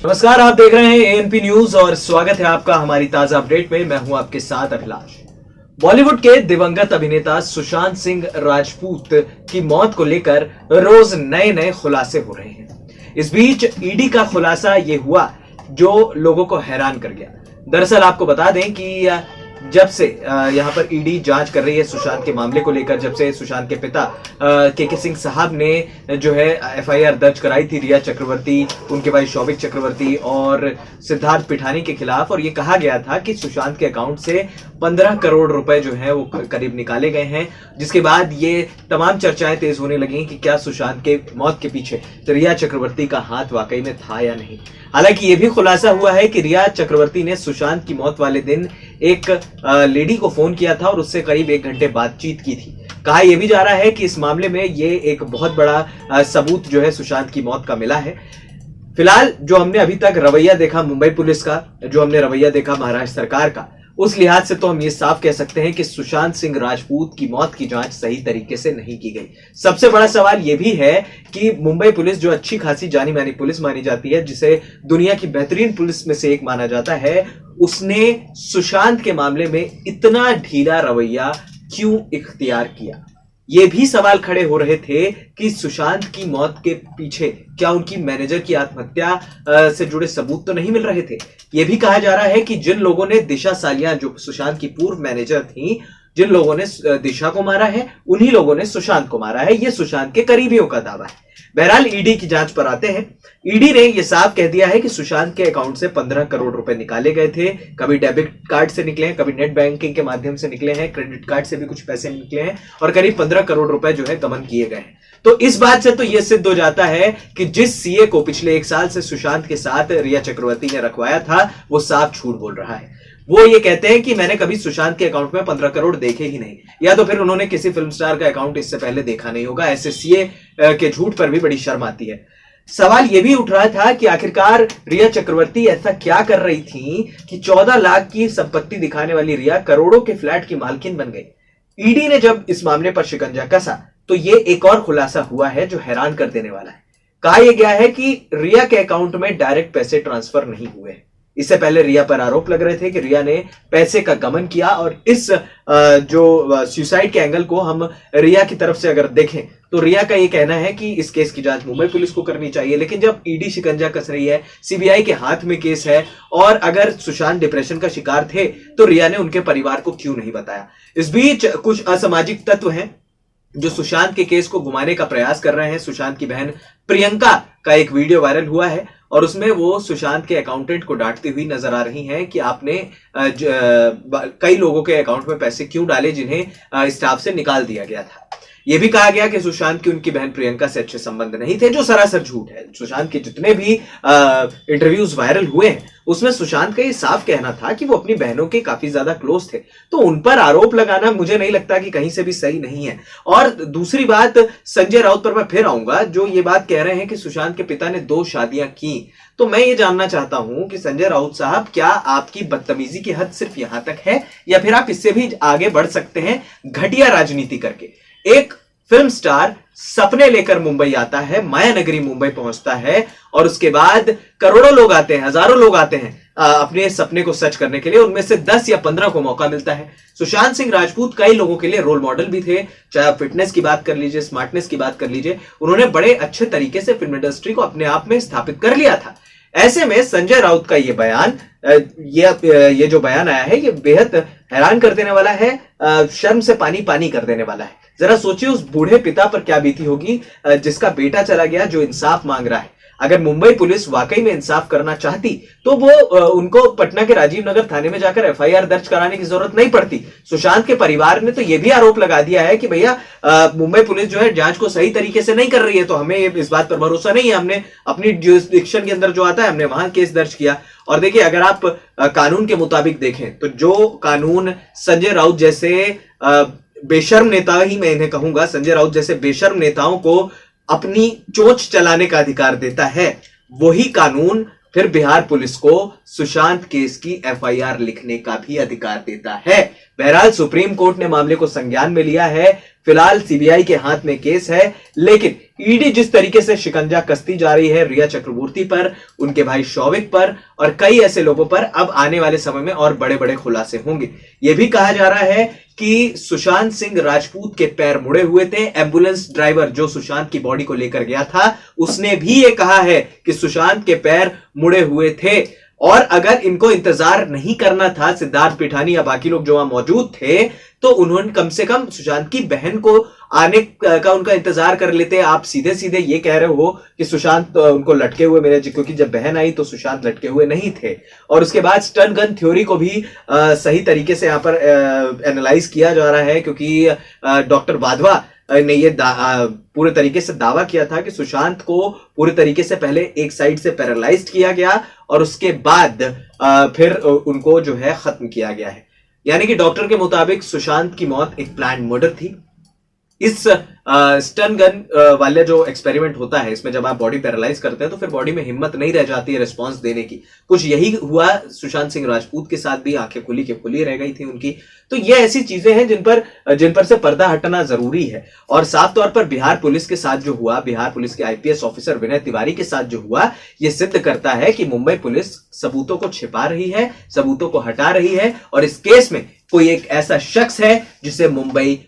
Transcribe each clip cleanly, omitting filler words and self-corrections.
नमस्कार, आप देख रहे हैं एएनपी न्यूज और स्वागत है आपका हमारी ताजा अपडेट में। मैं हूं आपके साथ अभिलाष। बॉलीवुड के दिवंगत अभिनेता सुशांत सिंह राजपूत की मौत को लेकर रोज नए नए खुलासे हो रहे हैं। इस बीच ईडी का खुलासा ये हुआ जो लोगों को हैरान कर गया। दरअसल आपको बता दें कि जब से यहां पर ईडी जांच कर रही है सुशांत के मामले को लेकर, जब से सुशांत के पिता के सिंह साहब ने जो है एफआईआर दर्ज कराई थी रिया चक्रवर्ती, उनके भाई शौविक चक्रवर्ती और सिद्धार्थ पिठानी के खिलाफ, और ये कहा गया था कि सुशांत के अकाउंट से 15 करोड़ रुपए जो है वो करीब निकाले गए हैं। जिसके बाद ये तमाम चर्चाएं तेज होने लगी कि क्या सुशांत के मौत के पीछे रिया चक्रवर्ती का हाथ वाकई में था या नहीं। हालांकि ये भी खुलासा हुआ है कि रिया चक्रवर्ती ने सुशांत की मौत वाले दिन एक लेडी को फोन किया था और उससे करीब 1 घंटे बातचीत की थी। कहा यह भी जा रहा है कि इस मामले में ये एक बहुत बड़ा सबूत जो है सुशांत की मौत का मिला है। फिलहाल जो हमने अभी तक रवैया देखा मुंबई पुलिस का, जो हमने रवैया देखा महाराष्ट्र सरकार का, उस लिहाज से तो हम ये साफ कह सकते हैं कि सुशांत सिंह राजपूत की मौत की जांच सही तरीके से नहीं की गई। सबसे बड़ा सवाल यह भी है कि मुंबई पुलिस जो अच्छी खासी जानी मानी पुलिस मानी जाती है, जिसे दुनिया की बेहतरीन पुलिस में से एक माना जाता है, उसने सुशांत के मामले में इतना ढीला रवैया क्यों इख्तियार किया। ये भी सवाल खड़े हो रहे थे कि सुशांत की मौत के पीछे क्या उनकी मैनेजर की आत्महत्या से जुड़े सबूत तो नहीं मिल रहे थे। यह भी कहा जा रहा है कि जिन लोगों ने दिशा सालियां, जो सुशांत की पूर्व मैनेजर थी, जिन लोगों ने दिशा को मारा है, उन्हीं लोगों ने सुशांत को मारा है। यह सुशांत के करीबियों का दावा है। बहरहाल ईडी की जांच पर आते हैं। ईडी ने यह साफ कह दिया है कि सुशांत के अकाउंट से 15 करोड़ रुपए निकाले गए थे। कभी डेबिट कार्ड से निकले हैं, कभी नेट बैंकिंग के माध्यम से निकले हैं, क्रेडिट कार्ड से भी कुछ पैसे निकले हैं और करीब 15 करोड़ रुपए जो है गबन किए गए हैं। तो इस बात से तो यह सिद्ध हो जाता है कि जिस सीए को पिछले 1 साल से सुशांत के साथ रिया चक्रवर्ती ने रखवाया था, वो साफ झूठ बोल रहा है। वो ये कहते हैं कि मैंने कभी सुशांत के अकाउंट में 15 करोड़ देखे ही नहीं, या तो फिर उन्होंने किसी फिल्म स्टार का अकाउंट इससे पहले देखा नहीं होगा। ऐसे सीए के झूठ पर भी बड़ी शर्म आती है। सवाल यह भी उठ रहा था कि आखिरकार रिया चक्रवर्ती ऐसा क्या कर रही थी कि 14 लाख की संपत्ति दिखाने वाली रिया करोड़ों के फ्लैट की मालकिन बन गई। ईडी ने जब इस मामले पर शिकंजा कसा तो यह एक और खुलासा हुआ है जो हैरान कर देने वाला है। कहा यह गया है कि रिया के अकाउंट में डायरेक्ट पैसे ट्रांसफर नहीं हुए। इससे पहले रिया पर आरोप लग रहे थे कि रिया ने पैसे का गबन किया, और इस जो सुसाइड के एंगल को हम रिया की तरफ से अगर देखें तो रिया का यह कहना है कि इस केस की जांच मुंबई पुलिस को करनी चाहिए। लेकिन जब ईडी शिकंजा कस रही है, सीबीआई के हाथ में केस है, और अगर सुशांत डिप्रेशन का शिकार थे तो रिया ने उनके परिवार को क्यों नहीं बताया। इस बीच कुछ असामाजिक तत्व हैं जो सुशांत के केस को घुमाने का प्रयास कर रहे हैं। सुशांत की बहन प्रियंका का एक वीडियो वायरल हुआ है और उसमें वो सुशांत के अकाउंटेंट को डांटती हुई नजर आ रही हैं कि आपने कई लोगों के अकाउंट में पैसे क्यों डाले जिन्हें स्टाफ से निकाल दिया गया था। यह भी कहा गया कि सुशांत की उनकी बहन प्रियंका से अच्छे संबंध नहीं थे, जो सरासर झूठ है। सुशांत के जितने भी इंटरव्यूज वायरल हुए हैं उसमें सुशांत का ये साफ कहना था कि वो अपनी बहनों के काफी ज्यादा क्लोज थे। तो उन पर आरोप लगाना मुझे नहीं लगता कि कहीं से भी सही नहीं है। और दूसरी बात, संजय राउत पर मैं फिर आऊंगा, जो ये बात कह रहे हैं कि सुशांत के पिता ने 2 शादियां की। तो मैं ये जानना चाहता हूं कि संजय राउत साहब, क्या आपकी बदतमीजी की हद सिर्फ यहां तक है या फिर आप इससे भी आगे बढ़ सकते हैं घटिया राजनीति करके। एक फिल्म स्टार सपने लेकर मुंबई आता है, माया नगरी मुंबई पहुंचता है, और उसके बाद करोड़ों लोग आते हैं, हजारों लोग आते हैं अपने सपने को सच करने के लिए। उनमें से 10 या 15 को मौका मिलता है। सुशांत सिंह राजपूत कई लोगों के लिए रोल मॉडल भी थे, चाहे आप फिटनेस की बात कर लीजिए, स्मार्टनेस की बात कर लीजिए। उन्होंने बड़े अच्छे तरीके से फिल्म इंडस्ट्री को अपने आप में स्थापित कर लिया था। ऐसे में संजय राउत का ये बयान, ये जो बयान आया है, ये बेहद हैरान कर देने वाला है, शर्म से पानी पानी कर देने वाला है। जरा सोचिए उस बूढ़े पिता पर क्या बीती होगी जिसका बेटा चला गया, जो इंसाफ मांग रहा है। अगर मुंबई पुलिस वाकई में इंसाफ करना चाहती तो वो उनको पटना के राजीव नगर थाने में जाकर एफआईआर दर्ज कराने की जरूरत नहीं पड़ती। सुशांत के परिवार ने तो यह भी आरोप लगा दिया है कि भैया मुंबई पुलिस जो है जांच को सही तरीके से नहीं कर रही है, तो हमें इस बात पर भरोसा नहीं है। हमने अपनी ज्यूरिसडिक्शन के अंदर जो आता है हमने वहां केस दर्ज किया। और देखिए, अगर आप कानून के मुताबिक देखें तो जो कानून संजय राउत जैसे बेशर्म नेता ही मैं इन्हें कहूंगा, संजय राउत जैसे बेशर्म नेताओं को अपनी चोंच चलाने का अधिकार देता है, वही कानून फिर बिहार पुलिस को सुशांत केस की एफआईआर लिखने का भी अधिकार देता है। बहरहाल सुप्रीम कोर्ट ने मामले को संज्ञान में लिया है। फिलहाल सीबीआई के हाथ में केस है, लेकिन ईडी जिस तरीके से शिकंजा कसती जा रही है रिया चक्रवर्ती पर, उनके भाई शौविक पर और कई ऐसे लोगों पर, अब आने वाले समय में और बड़े बड़े खुलासे होंगे। यह भी कहा जा रहा है कि सुशांत सिंह राजपूत के पैर मुड़े हुए थे। एम्बुलेंस ड्राइवर जो सुशांत की बॉडी को लेकर गया था, उसने भी यह कहा है कि सुशांत के पैर मुड़े हुए थे और अगर इनको इंतजार नहीं करना था, सिद्धार्थ पिठानी या बाकी लोग जो वहां मौजूद थे, तो उन्होंने कम से कम सुशांत की बहन को आने का उनका इंतजार कर लेते। आप सीधे सीधे ये कह रहे हो कि सुशांत उनको लटके हुए मिले, क्योंकि जब बहन आई तो सुशांत लटके हुए नहीं थे। और उसके बाद स्टन गन थ्योरी को भी सही तरीके से यहां पर एनालाइज किया जा रहा है, क्योंकि डॉक्टर वाधवा ने ये पूरे तरीके से दावा किया था कि सुशांत को पूरे तरीके से पहले एक साइड से पैरालाइज्ड किया गया और उसके बाद फिर उनको जो है खत्म किया गया है। यानी कि डॉक्टर के मुताबिक सुशांत की मौत एक प्लान मर्डर थी। इस स्टन गन वाले जो एक्सपेरिमेंट होता है, इसमें जब आप बॉडी पैरालाइज करते हैं तो फिर बॉडी में हिम्मत नहीं रह जाती है रिस्पांस देने की। कुछ यही हुआ सुशांत सिंह राजपूत के साथ भी, आंखें खुली के खुली रह गई थी उनकी। तो ये ऐसी चीजें हैं जिन पर से पर्दा हटना जरूरी है। और साफ तौर पर बिहार पुलिस के साथ जो हुआ, बिहार पुलिस के आईपीएस ऑफिसर विनय तिवारी के साथ जो हुआ, यह सिद्ध करता है कि मुंबई पुलिस सबूतों को छिपा रही है, सबूतों को हटा रही है और इस केस में कोई एक ऐसा शख्स है जिसे मुंबई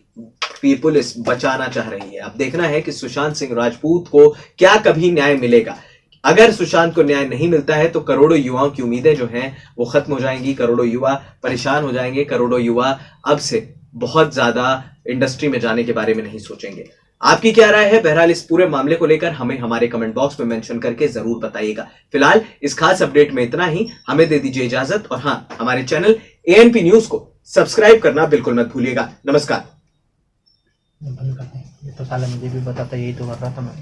पुलिस बचाना चाह रही है। अब देखना है कि सुशांत सिंह राजपूत को क्या कभी न्याय मिलेगा। अगर सुशांत को न्याय नहीं मिलता है तो करोड़ों युवाओं की उम्मीदें जो हैं वो खत्म हो जाएंगी, करोड़ों युवा परेशान हो जाएंगे, करोड़ों युवा अब से बहुत ज्यादा इंडस्ट्री में जाने के बारे में नहीं सोचेंगे। आपकी क्या राय है? बहरहाल इस पूरे मामले को लेकर हमें हमारे कमेंट बॉक्स में मेंशन करके जरूर बताइएगा। फिलहाल इस खास अपडेट में इतना ही। हमें दे दीजिए इजाजत और हाँ, हमारे चैनल एएनपी न्यूज को सब्सक्राइब करना बिल्कुल मत भूलिएगा। नमस्कार। बंद कर दें, ये तो साला मुझे भी बताता, यही तो कर रहा था मैं।